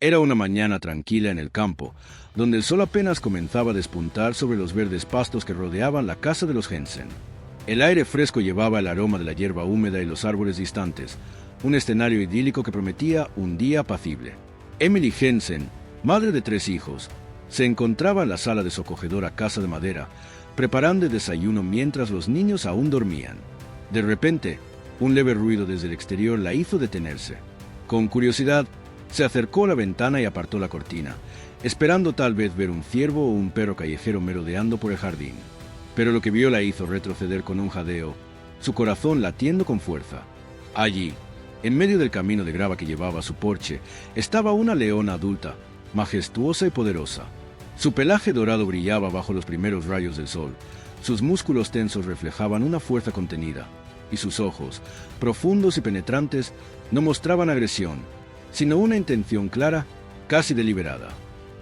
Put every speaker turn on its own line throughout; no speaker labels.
Era una mañana tranquila en el campo, donde el sol apenas comenzaba a despuntar sobre los verdes pastos que rodeaban la casa de los Jensen. El aire fresco llevaba el aroma de la hierba húmeda y los árboles distantes, un escenario idílico que prometía un día apacible. Emily Jensen, madre de 3 hijos, se encontraba en la sala de su acogedora casa de madera, preparando el desayuno mientras los niños aún dormían. De repente, un leve ruido desde el exterior la hizo detenerse. Con curiosidad, se acercó a la ventana y apartó la cortina, esperando tal vez ver un ciervo o un perro callejero merodeando por el jardín. Pero lo que vio la hizo retroceder con un jadeo, su corazón latiendo con fuerza. Allí, en medio del camino de grava que llevaba a su porche, estaba una leona adulta, majestuosa y poderosa. Su pelaje dorado brillaba bajo los primeros rayos del sol, sus músculos tensos reflejaban una fuerza contenida, y sus ojos, profundos y penetrantes, no mostraban agresión, sino una intención clara, casi deliberada.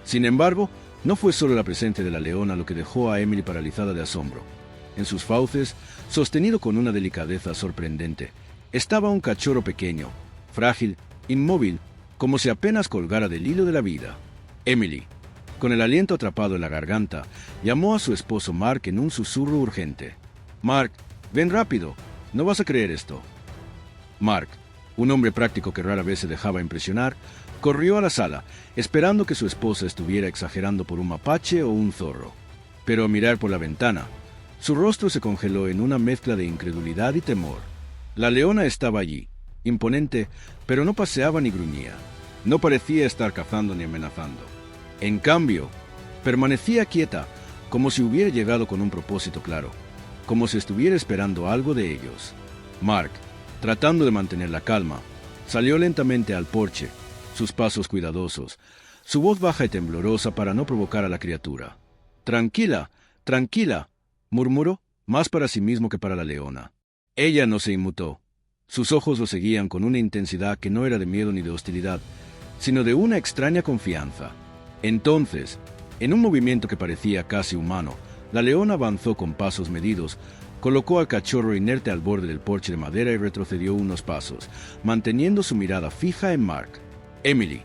Sin embargo, no fue solo la presencia de la leona lo que dejó a Emily paralizada de asombro. En sus fauces, sostenido con una delicadeza sorprendente, estaba un cachorro pequeño, frágil, inmóvil, como si apenas colgara del hilo de la vida. Emily, con el aliento atrapado en la garganta, llamó a su esposo Mark en un susurro urgente. «Mark, ven rápido, no vas a creer esto». Mark, un hombre práctico que rara vez se dejaba impresionar, corrió a la sala, esperando que su esposa estuviera exagerando por un mapache o un zorro. Pero al mirar por la ventana, su rostro se congeló en una mezcla de incredulidad y temor. La leona estaba allí, imponente, pero no paseaba ni gruñía. No parecía estar cazando ni amenazando. En cambio, permanecía quieta, como si hubiera llegado con un propósito claro, como si estuviera esperando algo de ellos. Mark, tratando de mantener la calma, salió lentamente al porche, sus pasos cuidadosos, su voz baja y temblorosa para no provocar a la criatura. «Tranquila, tranquila», murmuró, más para sí mismo que para la leona. Ella no se inmutó. Sus ojos lo seguían con una intensidad que no era de miedo ni de hostilidad, sino de una extraña confianza. Entonces, en un movimiento que parecía casi humano, la leona avanzó con pasos medidos, colocó al cachorro inerte al borde del porche de madera y retrocedió unos pasos, manteniendo su mirada fija en Mark. Emily,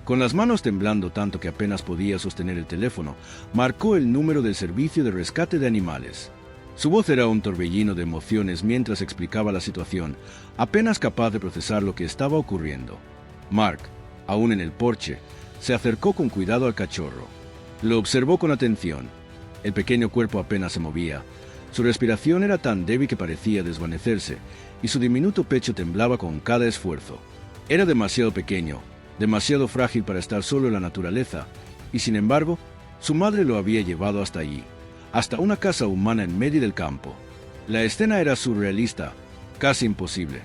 con las manos temblando tanto que apenas podía sostener el teléfono, marcó el número del servicio de rescate de animales. Su voz era un torbellino de emociones mientras explicaba la situación, apenas capaz de procesar lo que estaba ocurriendo. Mark, aún en el porche, se acercó con cuidado al cachorro. Lo observó con atención. El pequeño cuerpo apenas se movía. Su respiración era tan débil que parecía desvanecerse, y su diminuto pecho temblaba con cada esfuerzo. Era demasiado pequeño, demasiado frágil para estar solo en la naturaleza, y sin embargo, su madre lo había llevado hasta allí, hasta una casa humana en medio del campo. La escena era surrealista, casi imposible.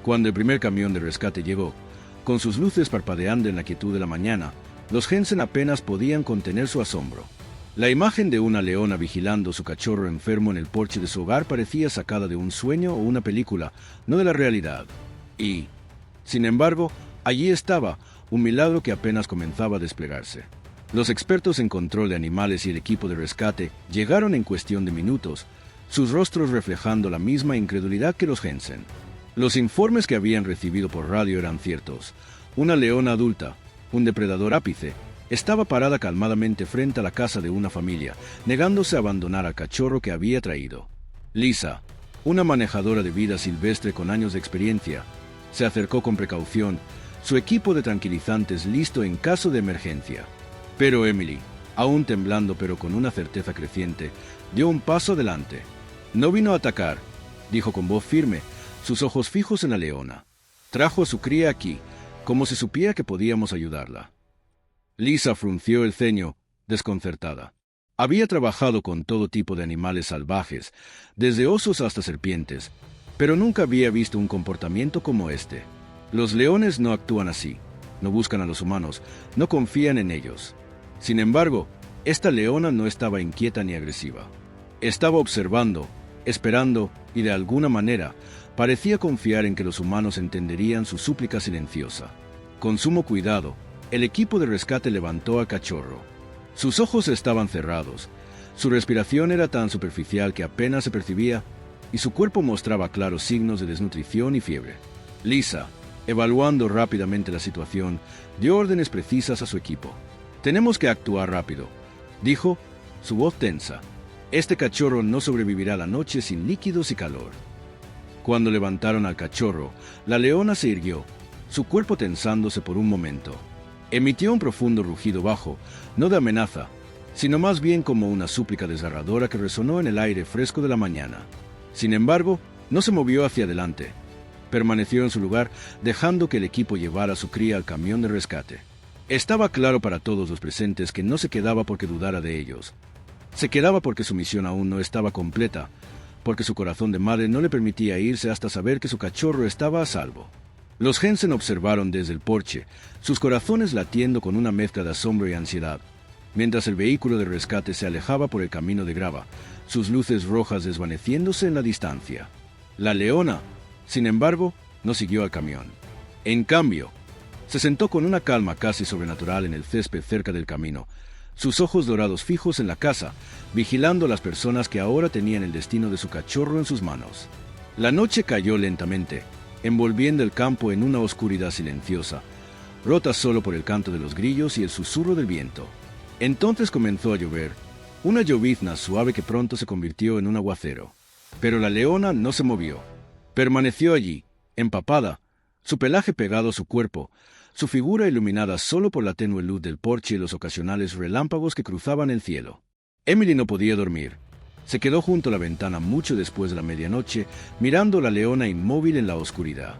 Cuando el primer camión de rescate llegó, con sus luces parpadeando en la quietud de la mañana, los Jensen apenas podían contener su asombro. La imagen de una leona vigilando su cachorro enfermo en el porche de su hogar parecía sacada de un sueño o una película, no de la realidad. Y, sin embargo, allí estaba, un milagro que apenas comenzaba a desplegarse. Los expertos en control de animales y el equipo de rescate llegaron en cuestión de minutos, sus rostros reflejando la misma incredulidad que los Jensen. Los informes que habían recibido por radio eran ciertos. Una leona adulta, un depredador ápice, estaba parada calmadamente frente a la casa de una familia, negándose a abandonar al cachorro que había traído. Lisa, una manejadora de vida silvestre con años de experiencia, se acercó con precaución, su equipo de tranquilizantes listo en caso de emergencia. Pero Emily, aún temblando pero con una certeza creciente, dio un paso adelante. «No vino a atacar», dijo con voz firme, sus ojos fijos en la leona. «Trajo a su cría aquí, como si supiera que podíamos ayudarla». Lisa frunció el ceño, desconcertada. Había trabajado con todo tipo de animales salvajes, desde osos hasta serpientes, pero nunca había visto un comportamiento como este. Los leones no actúan así, no buscan a los humanos, no confían en ellos. Sin embargo, esta leona no estaba inquieta ni agresiva. Estaba observando, esperando y de alguna manera parecía confiar en que los humanos entenderían su súplica silenciosa. Con sumo cuidado, el equipo de rescate levantó al cachorro. Sus ojos estaban cerrados, su respiración era tan superficial que apenas se percibía y su cuerpo mostraba claros signos de desnutrición y fiebre. Lisa, Evaluando rápidamente la situación, dio órdenes precisas a su equipo. «Tenemos que actuar rápido», dijo, su voz tensa. «Este cachorro no sobrevivirá la noche sin líquidos y calor». Cuando levantaron al cachorro, la leona se irguió, su cuerpo tensándose por un momento. Emitió un profundo rugido bajo, no de amenaza, sino más bien como una súplica desgarradora que resonó en el aire fresco de la mañana. Sin embargo, no se movió hacia adelante. Permaneció en su lugar, dejando que el equipo llevara a su cría al camión de rescate. Estaba claro para todos los presentes que no se quedaba porque dudara de ellos. Se quedaba porque su misión aún no estaba completa, porque su corazón de madre no le permitía irse hasta saber que su cachorro estaba a salvo. Los Jensen observaron desde el porche, sus corazones latiendo con una mezcla de asombro y ansiedad, mientras el vehículo de rescate se alejaba por el camino de grava, sus luces rojas desvaneciéndose en la distancia. La leona, sin embargo, no siguió al camión. En cambio, se sentó con una calma casi sobrenatural en el césped cerca del camino, sus ojos dorados fijos en la casa, vigilando a las personas que ahora tenían el destino de su cachorro en sus manos. La noche cayó lentamente, envolviendo el campo en una oscuridad silenciosa, rota solo por el canto de los grillos y el susurro del viento. Entonces comenzó a llover, una llovizna suave que pronto se convirtió en un aguacero. Pero la leona no se movió. Permaneció allí, empapada, su pelaje pegado a su cuerpo, su figura iluminada solo por la tenue luz del porche y los ocasionales relámpagos que cruzaban el cielo. Emily no podía dormir. Se quedó junto a la ventana mucho después de la medianoche, mirando a la leona inmóvil en la oscuridad.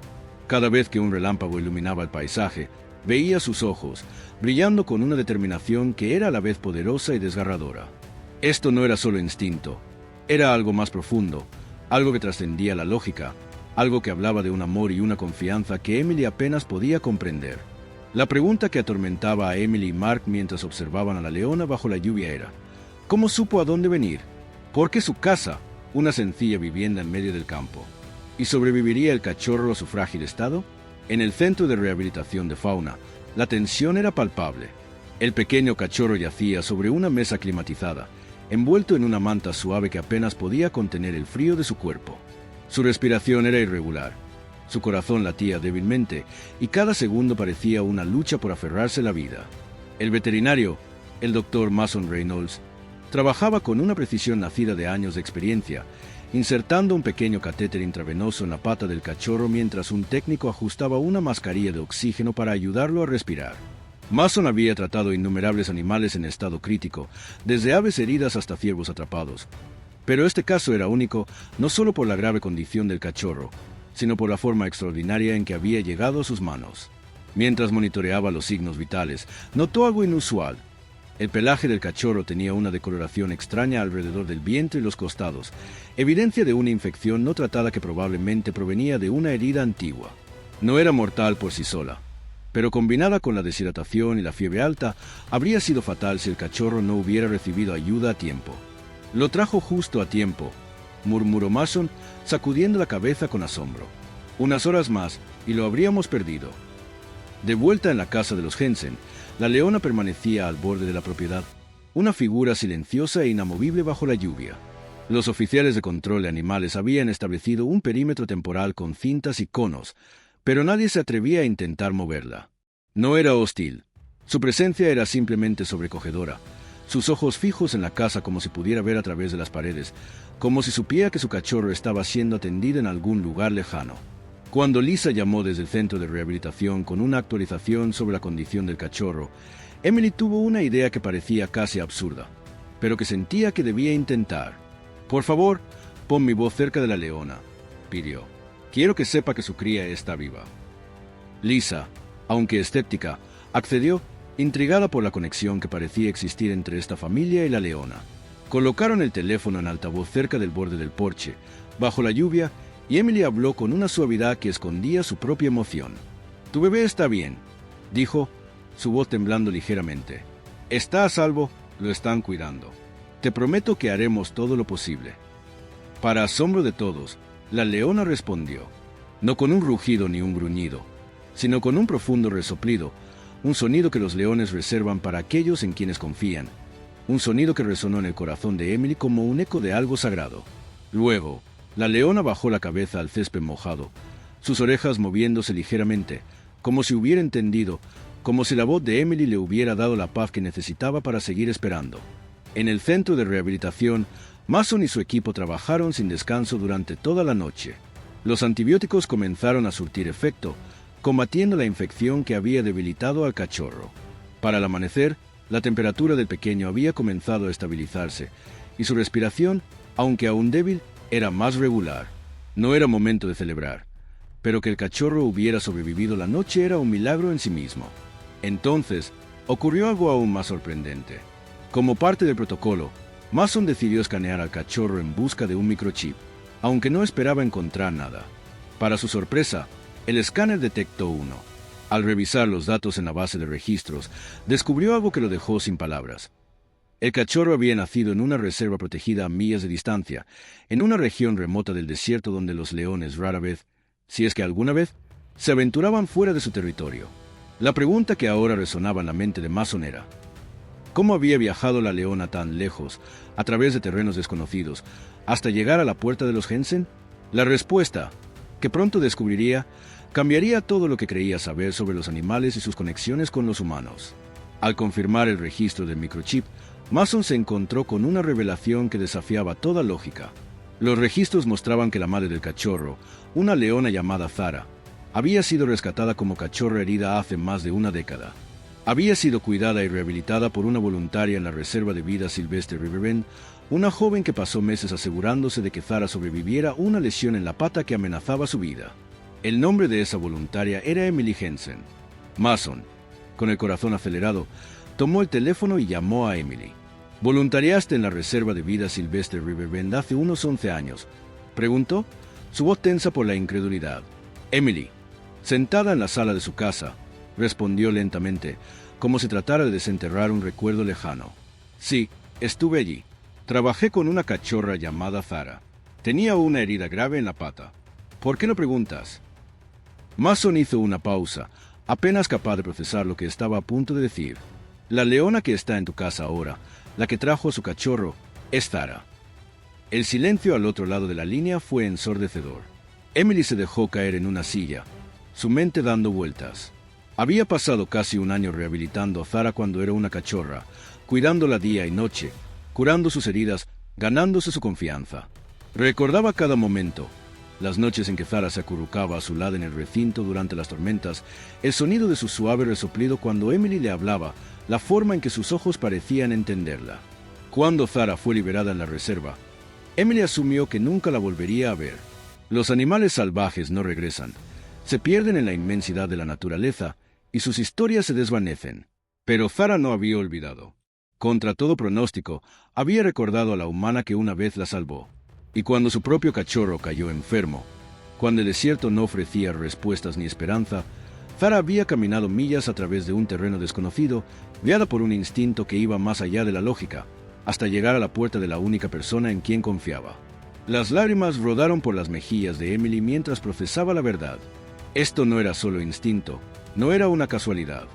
Cada vez que un relámpago iluminaba el paisaje, veía sus ojos, brillando con una determinación que era a la vez poderosa y desgarradora. Esto no era solo instinto, era algo más profundo, algo que trascendía la lógica, algo que hablaba de un amor y una confianza que Emily apenas podía comprender. La pregunta que atormentaba a Emily y Mark mientras observaban a la leona bajo la lluvia era: ¿cómo supo a dónde venir? ¿Por qué su casa, una sencilla vivienda en medio del campo? ¿Y sobreviviría el cachorro a su frágil estado? En el centro de rehabilitación de fauna, la tensión era palpable. El pequeño cachorro yacía sobre una mesa climatizada, envuelto en una manta suave que apenas podía contener el frío de su cuerpo. Su respiración era irregular, su corazón latía débilmente y cada segundo parecía una lucha por aferrarse a la vida. El veterinario, el doctor Mason Reynolds, trabajaba con una precisión nacida de años de experiencia, insertando un pequeño catéter intravenoso en la pata del cachorro mientras un técnico ajustaba una mascarilla de oxígeno para ayudarlo a respirar. Mason había tratado innumerables animales en estado crítico, desde aves heridas hasta ciervos atrapados. Pero este caso era único no solo por la grave condición del cachorro, sino por la forma extraordinaria en que había llegado a sus manos. Mientras monitoreaba los signos vitales, notó algo inusual. El pelaje del cachorro tenía una decoloración extraña alrededor del vientre y los costados, evidencia de una infección no tratada que probablemente provenía de una herida antigua. No era mortal por sí sola, pero combinada con la deshidratación y la fiebre alta, habría sido fatal si el cachorro no hubiera recibido ayuda a tiempo. «Lo trajo justo a tiempo», murmuró Mason, sacudiendo la cabeza con asombro. «Unas horas más y lo habríamos perdido». De vuelta en la casa de los Jensen, la leona permanecía al borde de la propiedad, una figura silenciosa e inamovible bajo la lluvia. Los oficiales de control de animales habían establecido un perímetro temporal con cintas y conos, pero nadie se atrevía a intentar moverla. No era hostil. Su presencia era simplemente sobrecogedora, sus ojos fijos en la casa como si pudiera ver a través de las paredes, como si supiera que su cachorro estaba siendo atendido en algún lugar lejano. Cuando Lisa llamó desde el centro de rehabilitación con una actualización sobre la condición del cachorro, Emily tuvo una idea que parecía casi absurda, pero que sentía que debía intentar. «Por favor, pon mi voz cerca de la leona», pidió. «Quiero que sepa que su cría está viva». Lisa, aunque escéptica, accedió, intrigada por la conexión que parecía existir entre esta familia y la leona. Colocaron el teléfono en altavoz cerca del borde del porche, bajo la lluvia, y Emily habló con una suavidad que escondía su propia emoción. «Tu bebé está bien», dijo, su voz temblando ligeramente. «Está a salvo, lo están cuidando. Te prometo que haremos todo lo posible». Para asombro de todos, la leona respondió, no con un rugido ni un gruñido, sino con un profundo resoplido, un sonido que los leones reservan para aquellos en quienes confían, un sonido que resonó en el corazón de Emily como un eco de algo sagrado. Luego, la leona bajó la cabeza al césped mojado, sus orejas moviéndose ligeramente, como si hubiera entendido, como si la voz de Emily le hubiera dado la paz que necesitaba para seguir esperando. En el centro de rehabilitación, Mason y su equipo trabajaron sin descanso durante toda la noche. Los antibióticos comenzaron a surtir efecto, combatiendo la infección que había debilitado al cachorro. Para el amanecer, la temperatura del pequeño había comenzado a estabilizarse, y su respiración, aunque aún débil, era más regular. No era momento de celebrar, pero que el cachorro hubiera sobrevivido la noche era un milagro en sí mismo. Entonces, ocurrió algo aún más sorprendente. Como parte del protocolo, Mason decidió escanear al cachorro en busca de un microchip, aunque no esperaba encontrar nada. Para su sorpresa, el escáner detectó uno. Al revisar los datos en la base de registros, descubrió algo que lo dejó sin palabras. El cachorro había nacido en una reserva protegida a millas de distancia, en una región remota del desierto donde los leones rara vez, si es que alguna vez, se aventuraban fuera de su territorio. La pregunta que ahora resonaba en la mente de Mason era: ¿cómo había viajado la leona tan lejos, a través de terrenos desconocidos, hasta llegar a la puerta de los Jensen? La respuesta, que pronto descubriría, cambiaría todo lo que creía saber sobre los animales y sus conexiones con los humanos. Al confirmar el registro del microchip, Mason se encontró con una revelación que desafiaba toda lógica. Los registros mostraban que la madre del cachorro, una leona llamada Zara, había sido rescatada como cachorra herida hace más de una década. Había sido cuidada y rehabilitada por una voluntaria en la Reserva de Vida Silvestre Riverbend, una joven que pasó meses asegurándose de que Zara sobreviviera una lesión en la pata que amenazaba su vida. El nombre de esa voluntaria era Emily Jensen. Mason, con el corazón acelerado, tomó el teléfono y llamó a Emily. «¿Voluntariaste en la Reserva de Vida Silvestre Riverbend hace unos 11 años?» preguntó, su voz tensa por la incredulidad. Emily, sentada en la sala de su casa, respondió lentamente, como si tratara de desenterrar un recuerdo lejano. «Sí, estuve allí. Trabajé con una cachorra llamada Zara. Tenía una herida grave en la pata. ¿Por qué no preguntas?» Mason hizo una pausa, apenas capaz de procesar lo que estaba a punto de decir. «La leona que está en tu casa ahora, la que trajo a su cachorro, es Zara». El silencio al otro lado de la línea fue ensordecedor. Emily se dejó caer en una silla, su mente dando vueltas. Había pasado casi un año rehabilitando a Zara cuando era una cachorra, cuidándola día y noche, curando sus heridas, ganándose su confianza. Recordaba cada momento, las noches en que Zara se acurrucaba a su lado en el recinto durante las tormentas, el sonido de su suave resoplido cuando Emily le hablaba, la forma en que sus ojos parecían entenderla. Cuando Zara fue liberada en la reserva, Emily asumió que nunca la volvería a ver. Los animales salvajes no regresan, se pierden en la inmensidad de la naturaleza y sus historias se desvanecen. Pero Zara no había olvidado. Contra todo pronóstico, había recordado a la humana que una vez la salvó. Y cuando su propio cachorro cayó enfermo, cuando el desierto no ofrecía respuestas ni esperanza, Zara había caminado millas a través de un terreno desconocido, guiada por un instinto que iba más allá de la lógica, hasta llegar a la puerta de la única persona en quien confiaba. Las lágrimas rodaron por las mejillas de Emily mientras procesaba la verdad. Esto no era solo instinto, no era una casualidad.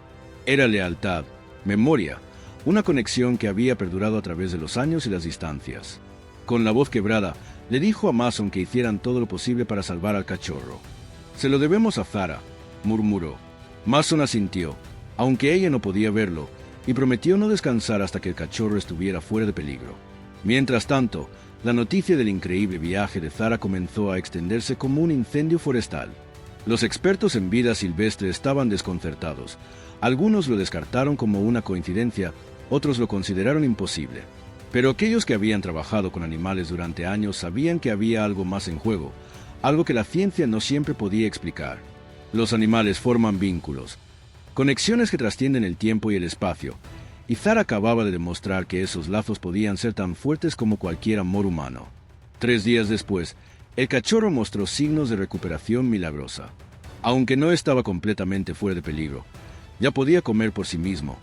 Era lealtad, memoria, una conexión que había perdurado a través de los años y las distancias. Con la voz quebrada, le dijo a Mason que hicieran todo lo posible para salvar al cachorro. «Se lo debemos a Zara», murmuró. Mason asintió, aunque ella no podía verlo, y prometió no descansar hasta que el cachorro estuviera fuera de peligro. Mientras tanto, la noticia del increíble viaje de Zara comenzó a extenderse como un incendio forestal. Los expertos en vida silvestre estaban desconcertados. Algunos lo descartaron como una coincidencia, otros lo consideraron imposible. Pero aquellos que habían trabajado con animales durante años sabían que había algo más en juego, algo que la ciencia no siempre podía explicar. Los animales forman vínculos, conexiones que trascienden el tiempo y el espacio, y Zara acababa de demostrar que esos lazos podían ser tan fuertes como cualquier amor humano. 3 días después, el cachorro mostró signos de recuperación milagrosa. Aunque no estaba completamente fuera de peligro, ya podía comer por sí mismo.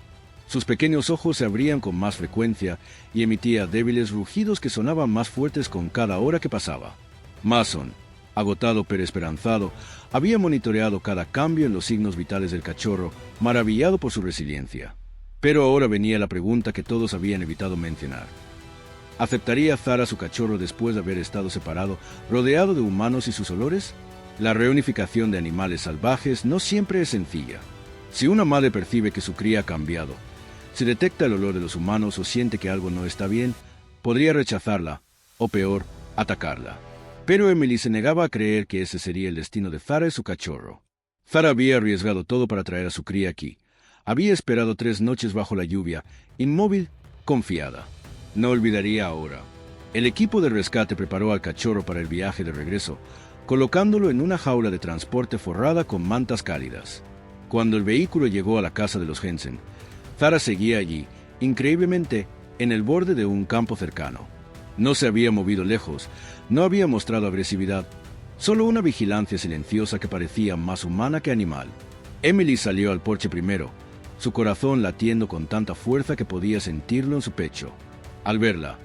Sus pequeños ojos se abrían con más frecuencia y emitía débiles rugidos que sonaban más fuertes con cada hora que pasaba. Mason, agotado pero esperanzado, había monitoreado cada cambio en los signos vitales del cachorro, maravillado por su resiliencia. Pero ahora venía la pregunta que todos habían evitado mencionar. ¿Aceptaría Zara a su cachorro después de haber estado separado, rodeado de humanos y sus olores? La reunificación de animales salvajes no siempre es sencilla. Si una madre percibe que su cría ha cambiado, si detecta el olor de los humanos o siente que algo no está bien, podría rechazarla, o peor, atacarla. Pero Emily se negaba a creer que ese sería el destino de Zara y su cachorro. Zara había arriesgado todo para traer a su cría aquí. Había esperado 3 noches bajo la lluvia, inmóvil, confiada. No olvidaría ahora. El equipo de rescate preparó al cachorro para el viaje de regreso, colocándolo en una jaula de transporte forrada con mantas cálidas. Cuando el vehículo llegó a la casa de los Jensen, Zara seguía allí, increíblemente, en el borde de un campo cercano. No se había movido lejos, no había mostrado agresividad, solo una vigilancia silenciosa que parecía más humana que animal. Emily salió al porche primero, su corazón latiendo con tanta fuerza que podía sentirlo en su pecho. Al verla,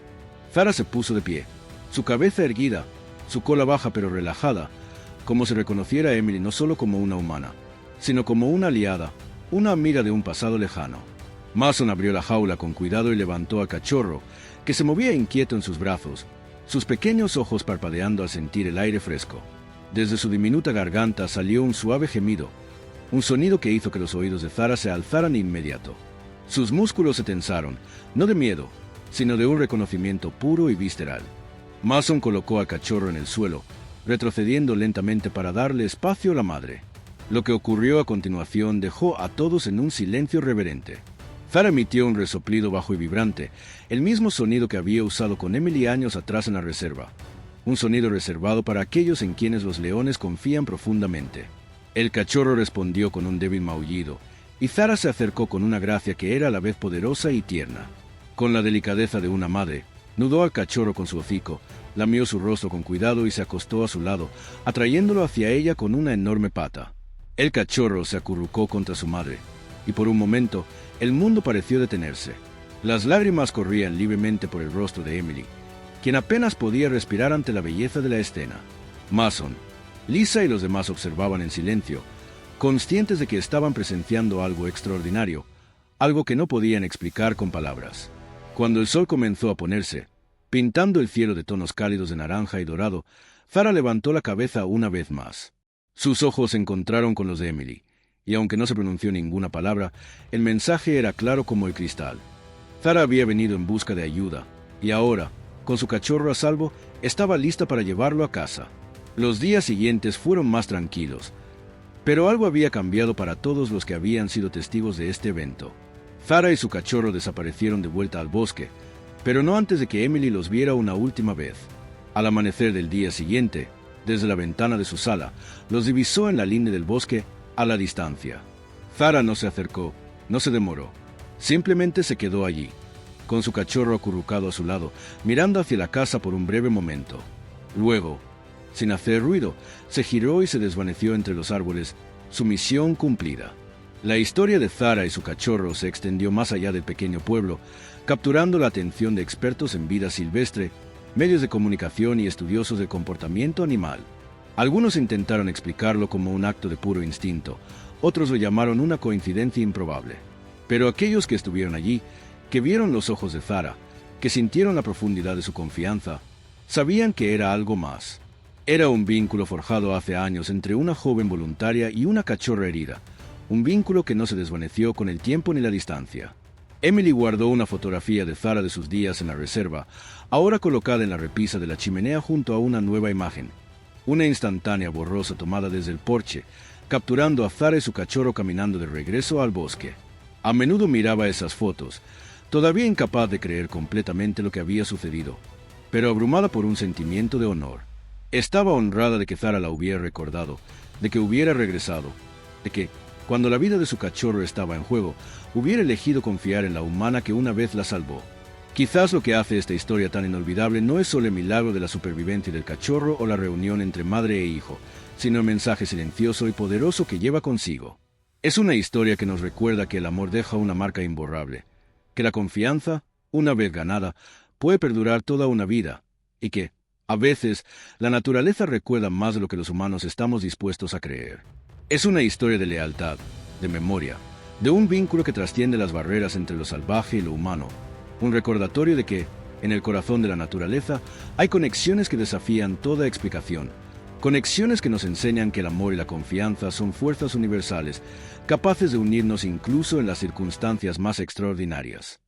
Zara se puso de pie, su cabeza erguida, su cola baja pero relajada, como si reconociera a Emily no solo como una humana, sino como una aliada, una amiga de un pasado lejano. Mason abrió la jaula con cuidado y levantó al cachorro, que se movía inquieto en sus brazos, sus pequeños ojos parpadeando al sentir el aire fresco. Desde su diminuta garganta salió un suave gemido, un sonido que hizo que los oídos de Zara se alzaran de inmediato. Sus músculos se tensaron, no de miedo, sino de un reconocimiento puro y visceral. Mason colocó al cachorro en el suelo, retrocediendo lentamente para darle espacio a la madre. Lo que ocurrió a continuación dejó a todos en un silencio reverente. Zara emitió un resoplido bajo y vibrante, el mismo sonido que había usado con Emily años atrás en la reserva. Un sonido reservado para aquellos en quienes los leones confían profundamente. El cachorro respondió con un débil maullido, y Zara se acercó con una gracia que era a la vez poderosa y tierna. Con la delicadeza de una madre, nudó al cachorro con su hocico, lamió su rostro con cuidado y se acostó a su lado, atrayéndolo hacia ella con una enorme pata. El cachorro se acurrucó contra su madre, y por un momento, el mundo pareció detenerse. Las lágrimas corrían libremente por el rostro de Emily, quien apenas podía respirar ante la belleza de la escena. Mason, Lisa y los demás observaban en silencio, conscientes de que estaban presenciando algo extraordinario, algo que no podían explicar con palabras. Cuando el sol comenzó a ponerse, pintando el cielo de tonos cálidos de naranja y dorado, Zara levantó la cabeza una vez más. Sus ojos se encontraron con los de Emily, y aunque no se pronunció ninguna palabra, el mensaje era claro como el cristal. Zara había venido en busca de ayuda, y ahora, con su cachorro a salvo, estaba lista para llevarlo a casa. Los días siguientes fueron más tranquilos, pero algo había cambiado para todos los que habían sido testigos de este evento. Zara y su cachorro desaparecieron de vuelta al bosque, pero no antes de que Emily los viera una última vez. Al amanecer del día siguiente, desde la ventana de su sala, los divisó en la línea del bosque a la distancia. Zara no se acercó, no se demoró. Simplemente se quedó allí, con su cachorro acurrucado a su lado, mirando hacia la casa por un breve momento. Luego, sin hacer ruido, se giró y se desvaneció entre los árboles, su misión cumplida. La historia de Zara y su cachorro se extendió más allá del pequeño pueblo, capturando la atención de expertos en vida silvestre, medios de comunicación y estudiosos del comportamiento animal. Algunos intentaron explicarlo como un acto de puro instinto, otros lo llamaron una coincidencia improbable. Pero aquellos que estuvieron allí, que vieron los ojos de Zara, que sintieron la profundidad de su confianza, sabían que era algo más. Era un vínculo forjado hace años entre una joven voluntaria y una cachorra herida, un vínculo que no se desvaneció con el tiempo ni la distancia. Emily guardó una fotografía de Zara de sus días en la reserva, ahora colocada en la repisa de la chimenea junto a una nueva imagen, una instantánea borrosa tomada desde el porche, capturando a Zara y su cachorro caminando de regreso al bosque. A menudo miraba esas fotos, todavía incapaz de creer completamente lo que había sucedido, pero abrumada por un sentimiento de honor. Estaba honrada de que Zara la hubiera recordado, de que hubiera regresado, de que, cuando la vida de su cachorro estaba en juego, hubiera elegido confiar en la humana que una vez la salvó. Quizás lo que hace esta historia tan inolvidable no es solo el milagro de la supervivencia del cachorro o la reunión entre madre e hijo, sino el mensaje silencioso y poderoso que lleva consigo. Es una historia que nos recuerda que el amor deja una marca imborrable, que la confianza, una vez ganada, puede perdurar toda una vida, y que, a veces, la naturaleza recuerda más de lo que los humanos estamos dispuestos a creer. Es una historia de lealtad, de memoria, de un vínculo que trasciende las barreras entre lo salvaje y lo humano, un recordatorio de que, en el corazón de la naturaleza, hay conexiones que desafían toda explicación, Conexiones que nos enseñan que el amor y la confianza son fuerzas universales, capaces de unirnos incluso en las circunstancias más extraordinarias.